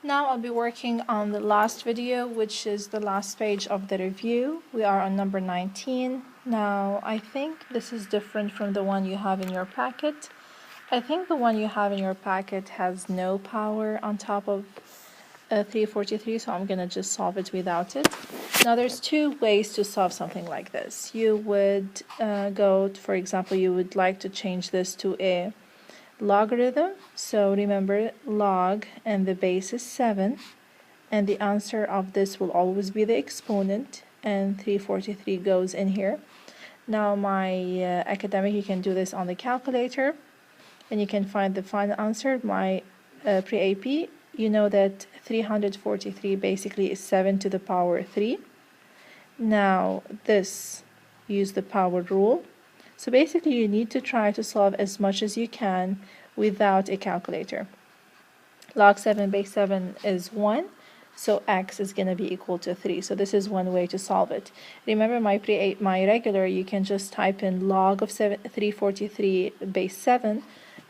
Now I'll be working on the last video, which is the last page of the review. We are on number 19. Now I think this is different from the one you have in your packet. I think the one you have in your packet has no power on top of 343, so I'm gonna just solve it without it. Now there's two ways to solve something like this. You would for example, you would like to change this to a logarithm. So remember, log and the base is 7, and the answer of this will always be the exponent, and 343 goes in here. Now my academic, you can do this on the calculator and you can find the final answer. My pre-AP, you know that 343 basically is 7 to the power 3. Now this, use the power rule. So basically you need to try to solve as much as you can without a calculator. Log 7 base 7 is 1, so x is going to be equal to 3. So this is one way to solve it. Remember my regular, you can just type in log of 343 base 7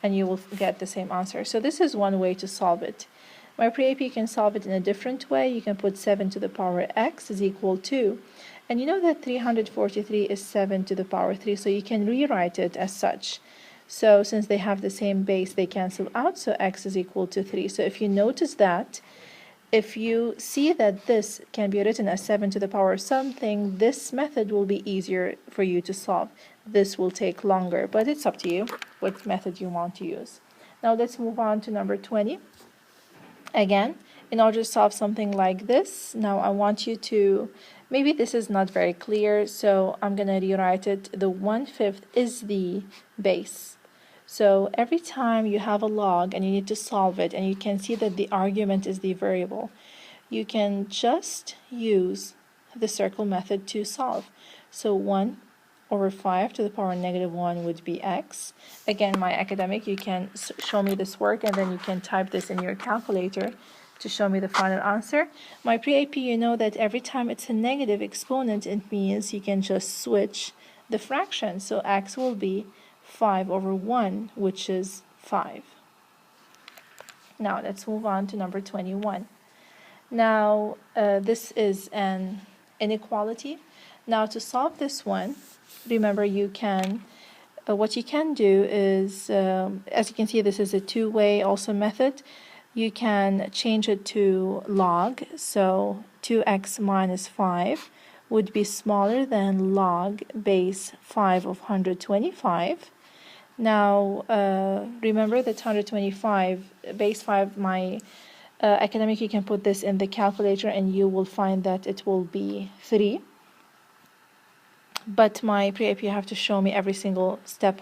and you will get the same answer. So this is one way to solve it. My pre-AP, you can solve it in a different way. You can put 7 to the power x is equal to, and you know that 343 is 7 to the power 3, so you can rewrite it as such. So since they have the same base, they cancel out, so x is equal to 3. So if you notice that, if you see that this can be written as 7 to the power of something, this method will be easier for you to solve. This will take longer, but it's up to you what method you want to use. Now let's move on to number 20. Again, in order to solve something like this, now I want you to, maybe this is not very clear, so I'm going to rewrite it. The 1/5 is the base. So every time you have a log and you need to solve it and you can see that the argument is the variable, you can just use the circle method to solve. So 1/5 to the power -1 would be x. Again, my academic, you can show me this work and then you can type this in your calculator to show me the final answer. My pre-AP, you know that every time it's a negative exponent, it means you can just switch the fraction. So x will be 5/1, which is 5. Now let's move on to number 21. Now this is an inequality. Now to solve this one, remember you can, what you can do is, as you can see, this is a two-way also method. You can change it to log, so 2x minus 5 would be smaller than log base 5 of 125. Now remember that 125 base 5, my academic, you can put this in the calculator and you will find that it will be 3. But my pre-AP, you have to show me every single step.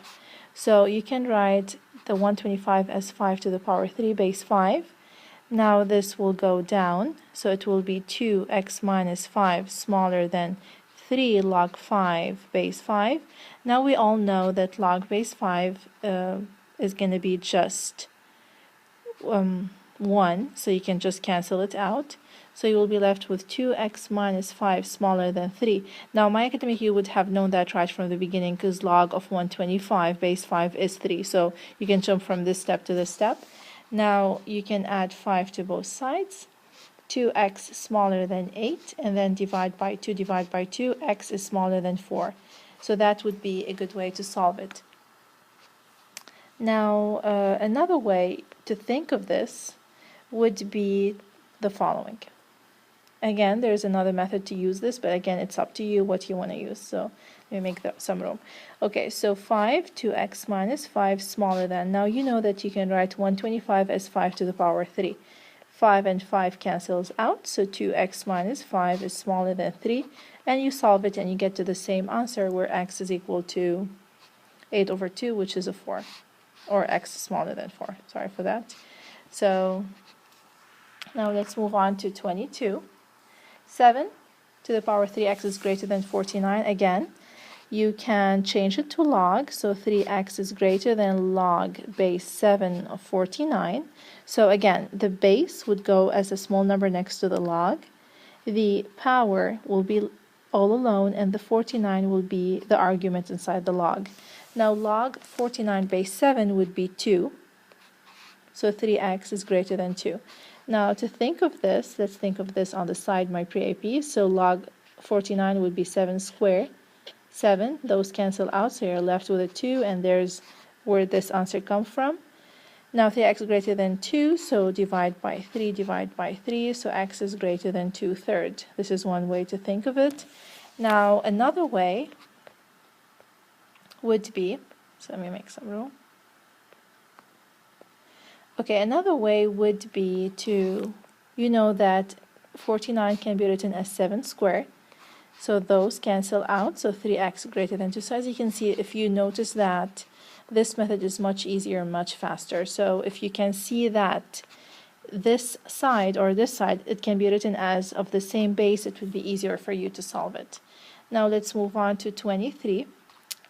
So you can write the 125 as 5 to the power 3 base 5. Now this will go down, so it will be 2x minus 5 smaller than 3 log 5 base 5. Now we all know that log base 5 is going to be just 1, so you can just cancel it out. So you will be left with 2x minus 5 smaller than 3. Now my academic, you would have known that right from the beginning because log of 125 base 5 is 3. So you can jump from this step to this step. Now you can add 5 to both sides. 2x smaller than 8, and then divide by 2, x is smaller than 4. So that would be a good way to solve it. Now another way to think of this would be the following. Again, there's another method to use this, but again, it's up to you what you want to use. So let me make some room. Okay, so 5, 2x minus 5 smaller than. Now you know that you can write 125 as 5 to the power 3. 5 and 5 cancels out, so 2x minus 5 is smaller than 3. And you solve it and you get to the same answer where x is equal to 8/2, which is a 4. Or x is smaller than 4. Sorry for that. So now let's move on to 22. 7 to the power 3x is greater than 49. Again, you can change it to log, so 3x is greater than log base 7 of 49. So again, the base would go as a small number next to the log. The power will be all alone, and the 49 will be the argument inside the log. Now log 49 base 7 would be 2. So 3x is greater than 2. Now to think of this, let's think of this on the side, my pre-AP. So log 49 would be 7 squared. 7, those cancel out, so you're left with a 2, and there's where this answer comes from. Now 3x greater than 2, so divide by 3, so x is greater than 2/3. This is one way to think of it. Now another way would be, so let me make some room. Okay, another way would be to, you know that 49 can be written as 7 squared. So those cancel out, so 3x greater than 2. So as you can see, if you notice that this method is much easier, much faster. So if you can see that this side or this side, it can be written as of the same base, it would be easier for you to solve it. Now let's move on to 23.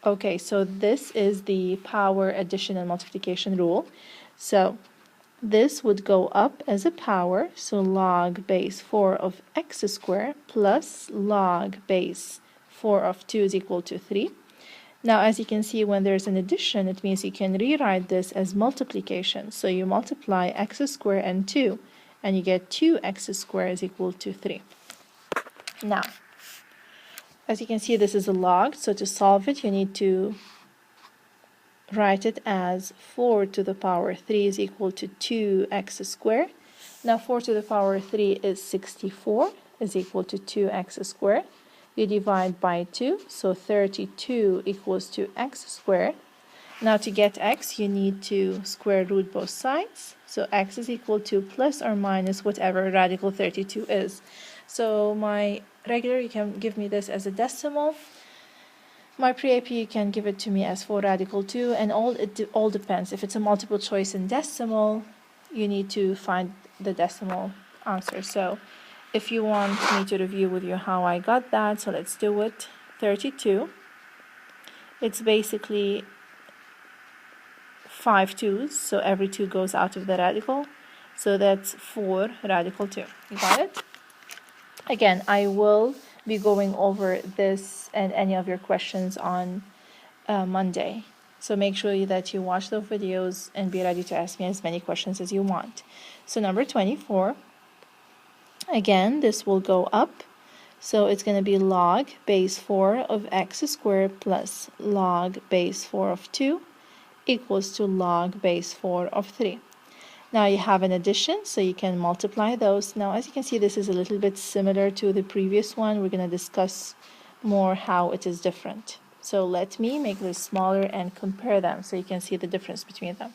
Okay, so this is the power addition and multiplication rule. So this would go up as a power, so log base 4 of x squared plus log base 4 of 2 is equal to 3. Now, as you can see, when there's an addition, it means you can rewrite this as multiplication. So you multiply x squared and 2, and you get 2x squared is equal to 3. Now, as you can see, this is a log, so to solve it, you need to write it as 4 to the power 3 is equal to 2x squared. Now 4 to the power 3 is 64 is equal to 2x squared. You divide by 2, so 32 equals to x squared. Now to get x, you need to square root both sides. So x is equal to plus or minus whatever radical 32 is. So my regular, you can give me this as a decimal. My pre-AP, you can give it to me as 4 radical 2, and it all depends. If it's a multiple choice in decimal, you need to find the decimal answer. So if you want me to review with you how I got that, so let's do it. 32, it's basically 5 2's, so every 2 goes out of the radical. So that's 4 radical 2. You got it? Again, I will be going over this and any of your questions on Monday. So make sure that you watch those videos and be ready to ask me as many questions as you want. So number 24, again, this will go up. So it's going to be log base 4 of x squared plus log base 4 of 2 equals to log base 4 of 3. Now you have an addition, so you can multiply those. Now, as you can see, this is a little bit similar to the previous one. We're going to discuss more how it is different. So let me make this smaller and compare them so you can see the difference between them.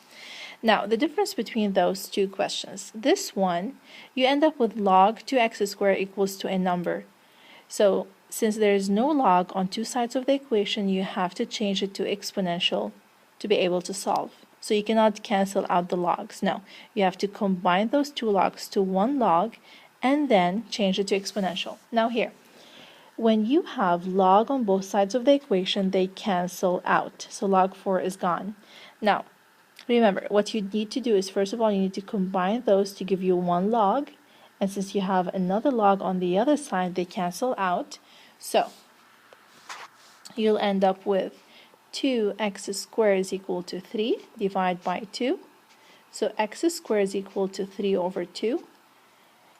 Now, the difference between those two questions. This one, you end up with log 2x squared equals to a number. So since there is no log on two sides of the equation, you have to change it to exponential to be able to solve. So you cannot cancel out the logs. No, you have to combine those two logs to one log and then change it to exponential. Now here, when you have log on both sides of the equation, they cancel out. So log 4 is gone. Now, remember, what you need to do is, first of all, you need to combine those to give you one log. And since you have another log on the other side, they cancel out. So you'll end up with 2x squared is equal to 3, divide by 2. So x squared is equal to 3 over 2.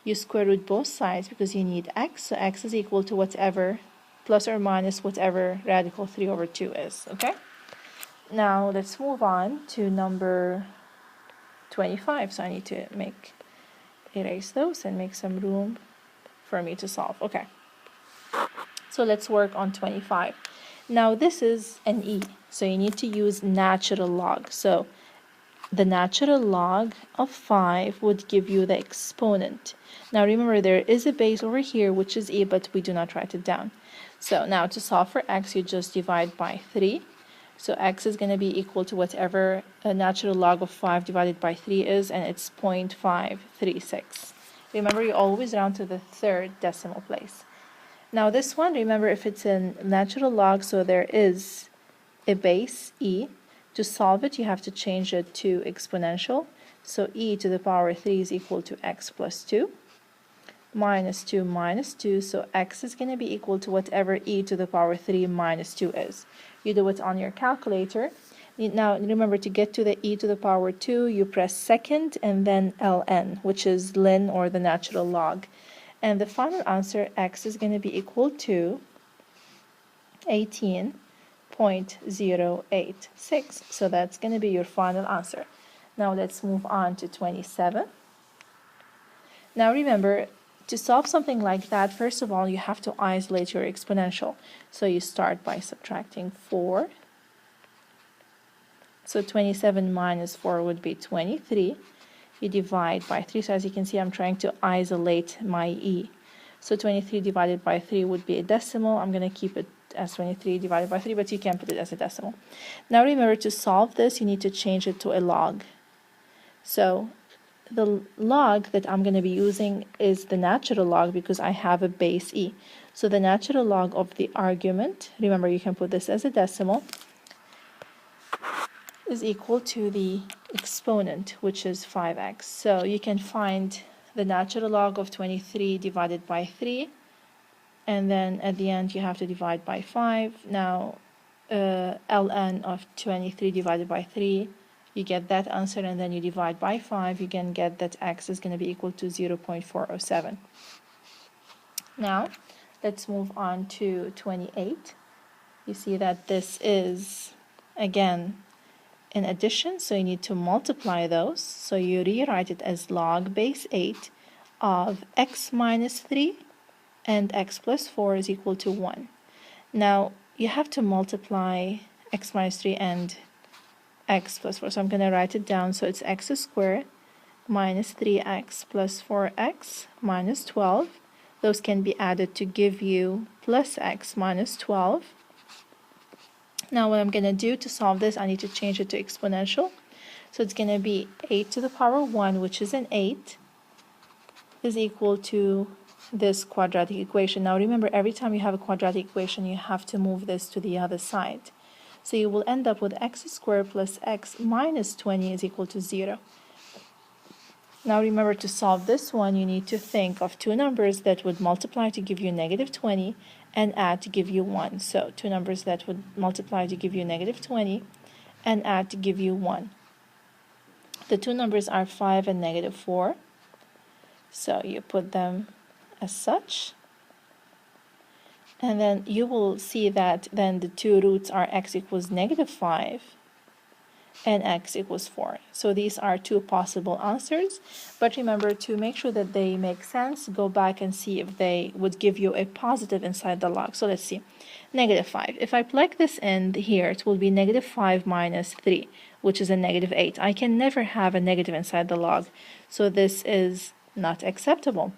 You square root both sides because you need x, so x is equal to whatever, plus or minus whatever radical 3 over 2 is, okay? Now let's move on to number 25. So I need to erase those and make some room for me to solve, okay? So let's work on 25. Now this is an e, so you need to use natural log. So the natural log of 5 would give you the exponent. Now remember, there is a base over here which is e, but we do not write it down. So now to solve for x, you just divide by 3. So x is going to be equal to whatever a natural log of 5 divided by 3 is, and it's 0.536. Remember, you always round to the third decimal place. Now this one, remember, if it's a natural log, so there is a base e. To solve it, you have to change it to exponential. So e to the power 3 is equal to x plus 2, minus 2 minus 2. So x is going to be equal to whatever e to the power 3 minus 2 is. You do it on your calculator. Now remember, to get to the e to the power 2, you press second and then ln, which is ln, or the natural log. And the final answer, x, is going to be equal to 18.086. So that's going to be your final answer. Now let's move on to 27. Now remember, to solve something like that, first of all, you have to isolate your exponential. So you start by subtracting 4. So 27 minus 4 would be 23. You divide by 3. So as you can see, I'm trying to isolate my e. So 23 divided by 3 would be a decimal. I'm going to keep it as 23 divided by 3, but you can put it as a decimal. Now remember, to solve this, you need to change it to a log. So the log that I'm going to be using is the natural log because I have a base e. So the natural log of the argument, remember you can put this as a decimal, is equal to the exponent, which is 5x. So you can find the natural log of 23 divided by 3, and then at the end you have to divide by 5. Now ln of 23 divided by 3, you get that answer, and then you divide by 5, you can get that x is going to be equal to 0.407. Now let's move on to 28. You see that this is, again, in addition, so you need to multiply those. So you rewrite it as log base 8 of x minus 3 and x plus 4 is equal to 1. Now you have to multiply x minus 3 and x plus 4. So I'm going to write it down. So it's x squared minus 3x plus 4x minus 12. Those can be added to give you plus x minus 12. Now what I'm going to do to solve this, I need to change it to exponential. So it's going to be 8 to the power 1, which is an 8, is equal to this quadratic equation. Now remember, every time you have a quadratic equation, you have to move this to the other side. So you will end up with x squared plus x minus 20 is equal to 0. Now remember, to solve this one, you need to think of two numbers that would multiply to give you negative 20 and add to give you 1. So two numbers that would multiply to give you negative 20 and add to give you 1. The two numbers are 5 and negative 4. So you put them as such. And then you will see that then the two roots are x equals negative 5 and x equals 4. So these are two possible answers. But remember, to make sure that they make sense, go back and see if they would give you a positive inside the log. So let's see. Negative 5. If I plug this in here, it will be negative 5 minus 3, which is a negative 8. I can never have a negative inside the log. So this is not acceptable.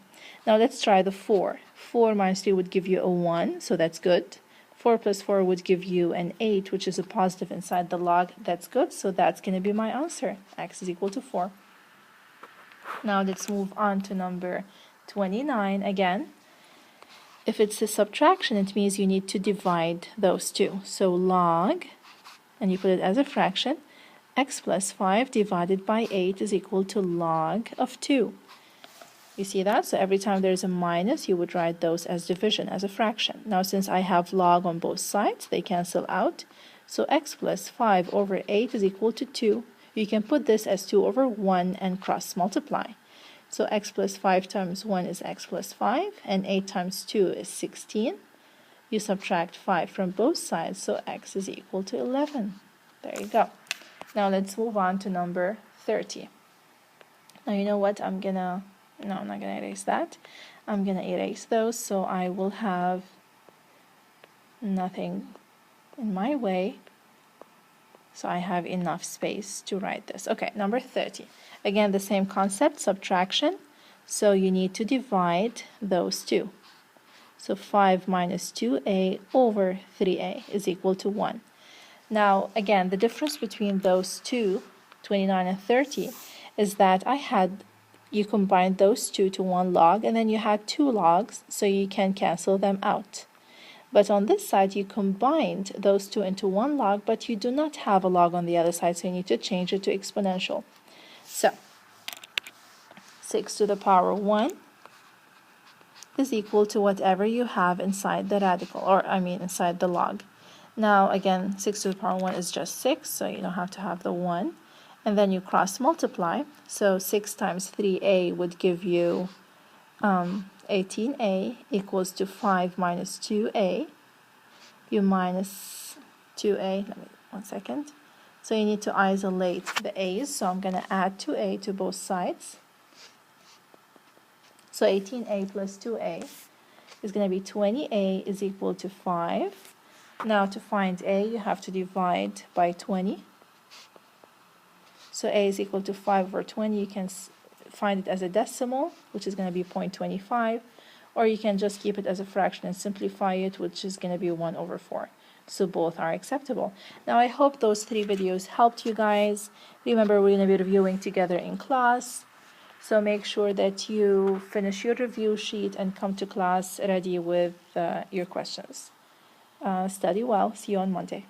Now let's try the 4. 4 minus 3 would give you a 1, so that's good. 4 plus 4 would give you an 8, which is a positive inside the log. That's good, so that's going to be my answer. X is equal to 4. Now let's move on to number 29 again. If it's a subtraction, it means you need to divide those two. So log, and you put it as a fraction, x plus 5 divided by 8 is equal to log of 2. You see that? So every time there's a minus, you would write those as division, as a fraction. Now since I have log on both sides, they cancel out. So x plus 5 over 8 is equal to 2. You can put this as 2 over 1 and cross multiply. So x plus 5 times 1 is x plus 5, and 8 times 2 is 16. You subtract 5 from both sides, so x is equal to 11. There you go. Now let's move on to number 30. Now you know what? I'm not going to erase that. I'm going to erase those so I will have nothing in my way. So I have enough space to write this. Okay, number 30. Again, the same concept, subtraction. So you need to divide those two. So 5 minus 2a over 3a is equal to 1. Now, again, the difference between those two, 29 and 30, is that you combined those two to one log, and then you had two logs, so you can cancel them out. But on this side, you combined those two into one log, but you do not have a log on the other side, so you need to change it to exponential. So 6 to the power 1 is equal to whatever you have inside the radical, inside the log. Now again, 6 to the power 1 is just 6, so you don't have to have the 1. And then you cross multiply, so 6 times 3a would give you 18a equals to 5 minus 2a. You minus 2a, let me, 1 second. So you need to isolate the a's, so I'm going to add 2a to both sides. So 18a plus 2a is going to be 20a is equal to 5. Now to find a, you have to divide by 20. So a is equal to 5 over 20. You can find it as a decimal, which is going to be 0.25, or you can just keep it as a fraction and simplify it, which is going to be 1 over 4. So both are acceptable. Now I hope those 3 videos helped you guys. Remember, we're going to be reviewing together in class. So make sure that you finish your review sheet and come to class ready with your questions. Study well. See you on Monday.